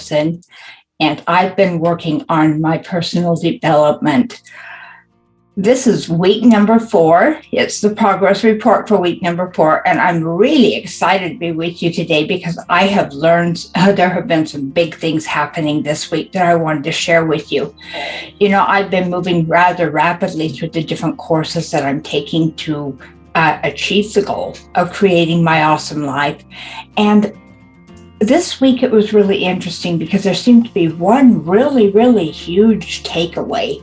person, and I've been working on my personal development. This is week number 4. It's the progress report for week number 4, and I'm really excited to be with you today because I have learned there have been some big things happening this week that I wanted to share with you. You know, I've been moving rather rapidly through the different courses that I'm taking to achieve the goal of creating my awesome life. And this week it was really interesting because there seemed to be one really huge takeaway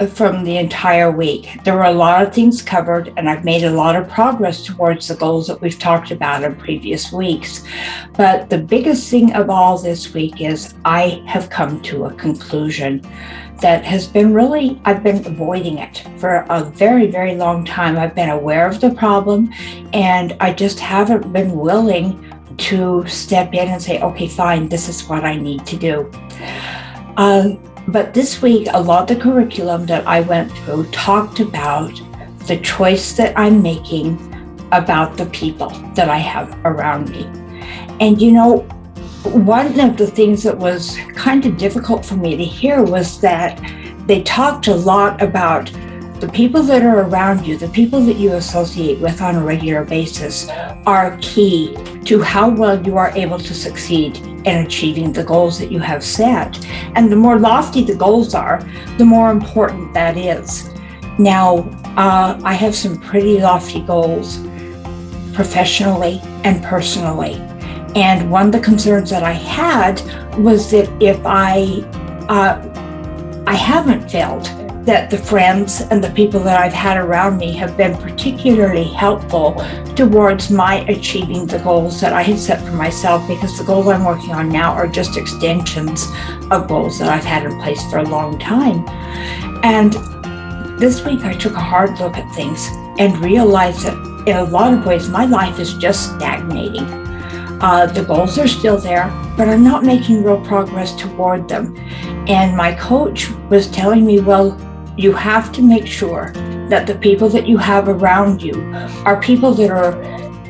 from the entire week. There were a lot of things covered, and I've made a lot of progress towards the goals that we've talked about in previous weeks. But the biggest thing of all this week is I have come to a conclusion that has been I've been avoiding it for a very long time. I've been aware of the problem, and I just haven't been willing to step in and say, okay, fine, this is what I need to do. But this week, a lot of the curriculum that I went through talked about the choice that I'm making about the people that I have around me. And you know, one of the things that was kind of difficult for me to hear was that they talked a lot about the people that are around you, the people that you associate with on a regular basis are key to how well you are able to succeed in achieving the goals that you have set. And the more lofty the goals are, the more important that is. Now, I have some pretty lofty goals professionally and personally. And one of the concerns that I had was that if I haven't felt that the friends and the people that I've had around me have been particularly helpful towards my achieving the goals that I had set for myself, because the goals I'm working on now are just extensions of goals that I've had in place for a long time. And this week I took a hard look at things and realized that in a lot of ways my life is just stagnating. The goals are still there, but I'm not making real progress toward them. And my coach was telling me, well, you have to make sure that the people that you have around you are people that are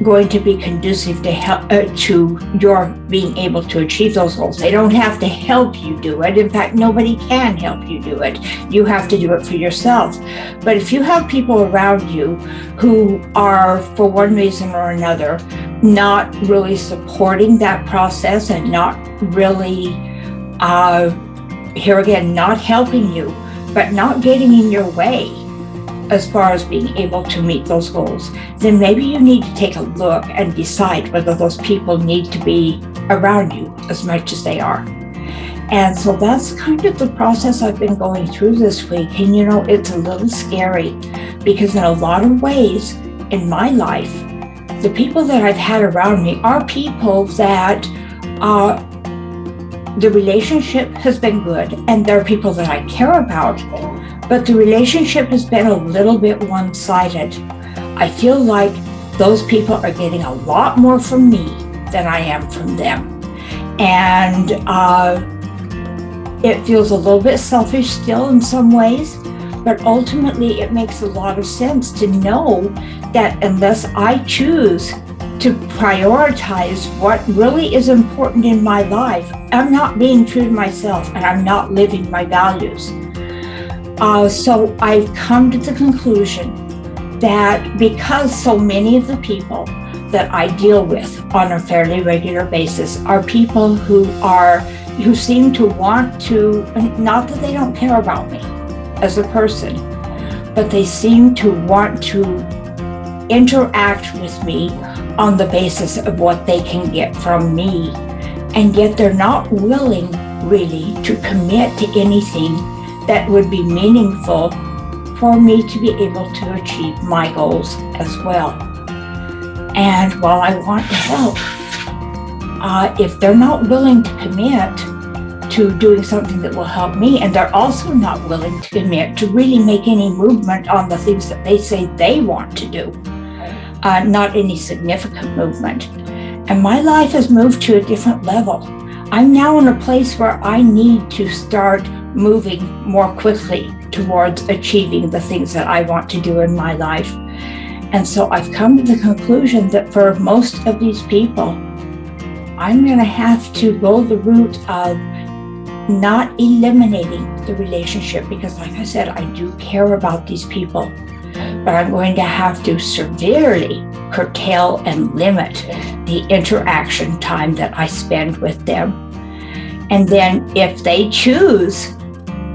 going to be conducive to help to your being able to achieve those goals. They don't have to help you do it. In fact, nobody can help you do it. You have to do it for yourself. But if you have people around you who are, for one reason or another, not really supporting that process and not really, here again, not helping you, but not getting in your way as far as being able to meet those goals, then maybe you need to take a look and decide whether those people need to be around you as much as they are. And so that's kind of the process I've been going through this week. And you know, it's a little scary because in a lot of ways in my life, the people that I've had around me are people that the relationship has been good, and they're people that I care about, but the relationship has been a little bit one-sided. I feel like those people are getting a lot more from me than I am from them. And it feels a little bit selfish still in some ways, but ultimately it makes a lot of sense to know that unless I choose to prioritize what really is important in my life, I'm not being true to myself and I'm not living my values. So I've come to the conclusion that because so many of the people that I deal with on a fairly regular basis are people who seem to want to, not that they don't care about me as a person, but they seem to want to interact with me on the basis of what they can get from me. And yet they're not willing really to commit to anything that would be meaningful for me to be able to achieve my goals as well. And while I want to help, if they're not willing to commit to doing something that will help me, and they're also not willing to commit to really make any movement on the things that they say they want to do, not any significant movement. And my life has moved to a different level. I'm now in a place where I need to start moving more quickly towards achieving the things that I want to do in my life. And so I've come to the conclusion that for most of these people, I'm going to have to go the route of not eliminating the relationship, because like I said, I do care about these people, but I'm going to have to severely curtail and limit the interaction time that I spend with them. And then if they choose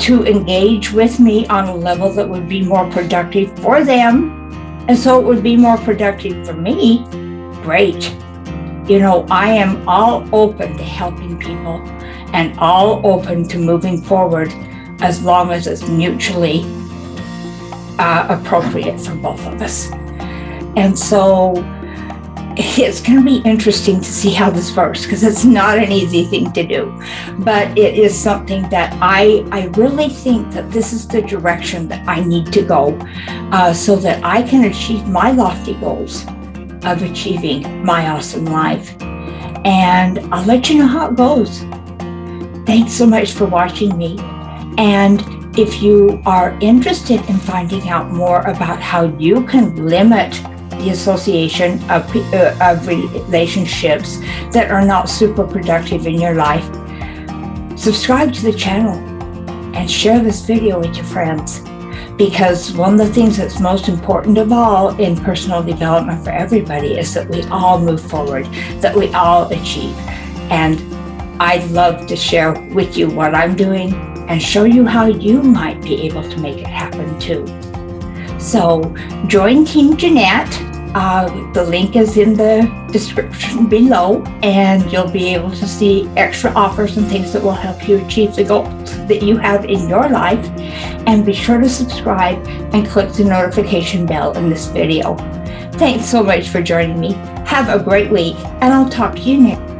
to engage with me on a level that would be more productive for them, and so it would be more productive for me, great. I am all open to helping people and all open to moving forward as long as it's mutually appropriate for both of us. And so it's going to be interesting to see how this works, because it's not an easy thing to do, but it is something that I really think that this is the direction that I need to go, so that I can achieve my lofty goals of achieving my awesome life. And I'll let you know how it goes. Thanks so much for watching me. And if you are interested in finding out more about how you can limit the association of relationships that are not super productive in your life, subscribe to the channel and share this video with your friends. Because one of the things that's most important of all in personal development for everybody is that we all move forward, that we all achieve. And I'd love to share with you what I'm doing and show you how you might be able to make it happen too. So join Team Jeanette. The link is in the description below, and you'll be able to see extra offers and things that will help you achieve the goals that you have in your life. And be sure to subscribe and click the notification bell in this video. Thanks so much for joining me. Have a great week, and I'll talk to you next.